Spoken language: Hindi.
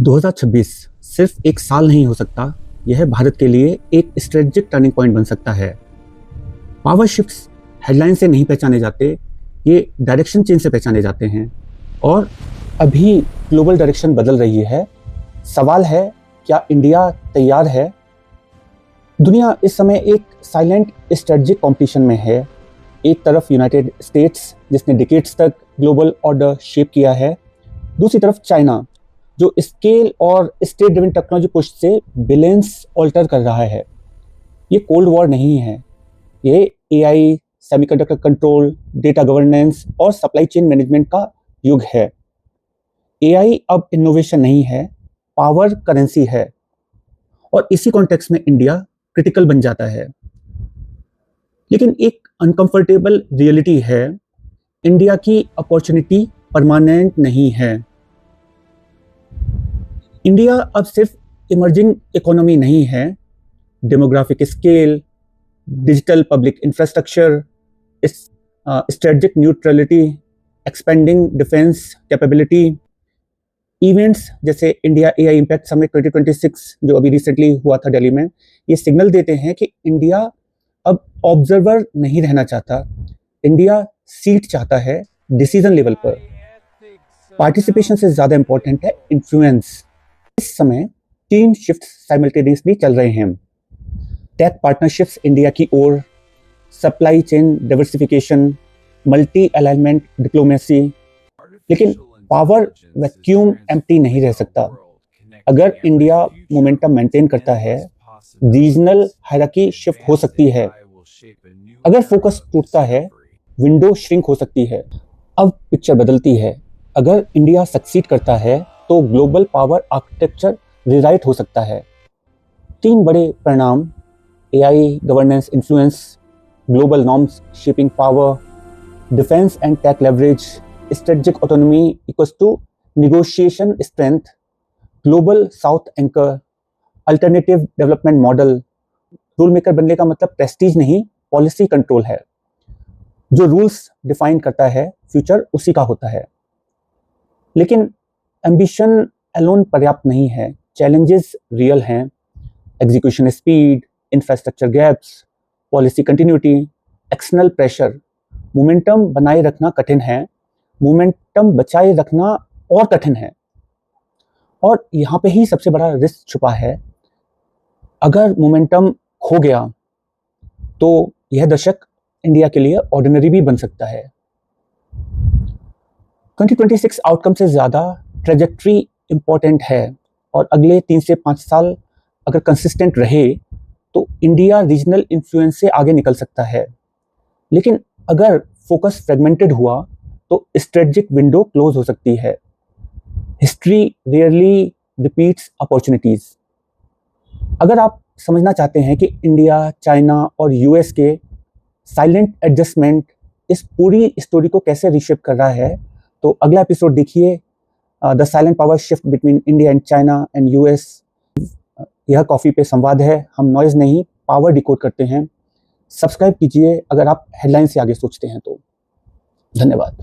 2026 सिर्फ एक साल नहीं हो सकता, यह भारत के लिए एक स्ट्रेटेजिक टर्निंग पॉइंट बन सकता है। पावर शिफ्ट्स हेडलाइन से नहीं पहचाने जाते, ये डायरेक्शन चेंज से पहचाने जाते हैं। और अभी ग्लोबल डायरेक्शन बदल रही है। सवाल है, क्या इंडिया तैयार है? दुनिया इस समय एक साइलेंट स्ट्रेटेजिक कॉम्पिटिशन में है। एक तरफ यूनाइटेड स्टेट्स, जिसने डिकेड्स तक ग्लोबल ऑर्डर शेप किया है, दूसरी तरफ चाइना, जो स्केल और स्टेट ड्रिवन टेक्नोलॉजी पुश से बैलेंस ऑल्टर कर रहा है। ये कोल्ड वॉर नहीं है, ये AI, semiconductor control, data governance और सप्लाई चेन मैनेजमेंट का युग है। एआई अब इनोवेशन नहीं है, पावर करेंसी है। और इसी कॉन्टेक्स्ट में इंडिया क्रिटिकल बन जाता है। लेकिन एक अनकंफर्टेबल रियलिटी है, इंडिया की अपॉर्चुनिटी परमानेंट नहीं है। इंडिया अब सिर्फ इमर्जिंग इकोनॉमी नहीं है, demographic scale, digital public infrastructure, strategic neutrality, expanding defence capability, events जैसे इंडिया एआई इम्पैक्ट समिट 2026 जो अभी रिसेंटली हुआ था दिल्ली में, ये सिग्नल देते हैं कि इंडिया अब ऑब्जर्वर नहीं रहना चाहता, इंडिया सीट चाहता है डिसीजन लेवल पर। पार्टिसिपेशन से ज़्यादा इंपॉर्टेंट है इन्फ्लुएंस। इस समय 3 शिफ्ट साइमल्टेनियसली चल रहे हैं। टेक पार्टनरशिप्स इंडिया की ओर, supply chain diversification, multi alignment diplomacy. लेकिन पावर वैक्यूम एम्प्टी नहीं रह सकता। अगर इंडिया मोमेंटम मेंटेन करता है, रीजनल हायरार्की शिफ्ट हो सकती है। अगर फोकस टूटता है, विंडो श्रिंक हो सकती है। अब पिक्चर बदलती है। अगर इंडिया सक्सीड करता है तो ग्लोबल पावर आर्किटेक्चर रिराइट हो सकता है। 3 बड़े परिणाम, AI governance influence, global norms shaping power, defence and tech leverage, strategic autonomy equals to negotiation strength, global south anchor, alternative development model. Rule maker बनने का मतलब प्रेस्टीज नहीं, पॉलिसी कंट्रोल है। जो रूल्स डिफाइन करता है, फ्यूचर उसी का होता है। लेकिन एम्बिशन अलोन पर्याप्त नहीं है, चैलेंजेस रियल हैं। Execution speed, infrastructure gaps, policy continuity, external pressure. Momentum बनाए रखना कठिन है, मोमेंटम बचाए रखना और कठिन है। और यहाँ पे ही सबसे बड़ा रिस्क छुपा है। अगर मोमेंटम खो गया तो यह दशक इंडिया के लिए ऑर्डिनरी भी बन सकता है। 2026 आउटकम से ज़्यादा ट्रेजेक्ट्री इंपॉर्टेंट है। और अगले 3 से 5 साल अगर कंसिस्टेंट रहे तो इंडिया रीजनल इन्फ्लुएंस से आगे निकल सकता है। लेकिन अगर फोकस फ्रेगमेंटेड हुआ तो स्ट्रेटेजिक विंडो क्लोज हो सकती है। History rarely repeats opportunities. अगर आप समझना चाहते हैं कि इंडिया, चाइना और यूएस के साइलेंट एडजस्टमेंट इस पूरी स्टोरी को कैसे रीशेप कर रहा है, तो अगला एपिसोड देखिए, the silent power shift between India and China and US. यह कॉफ़ी पे संवाद है, हम नॉइज़ नहीं पावर डिकोड करते हैं। सब्सक्राइब कीजिए अगर आप हेडलाइन से आगे सोचते हैं तो। धन्यवाद।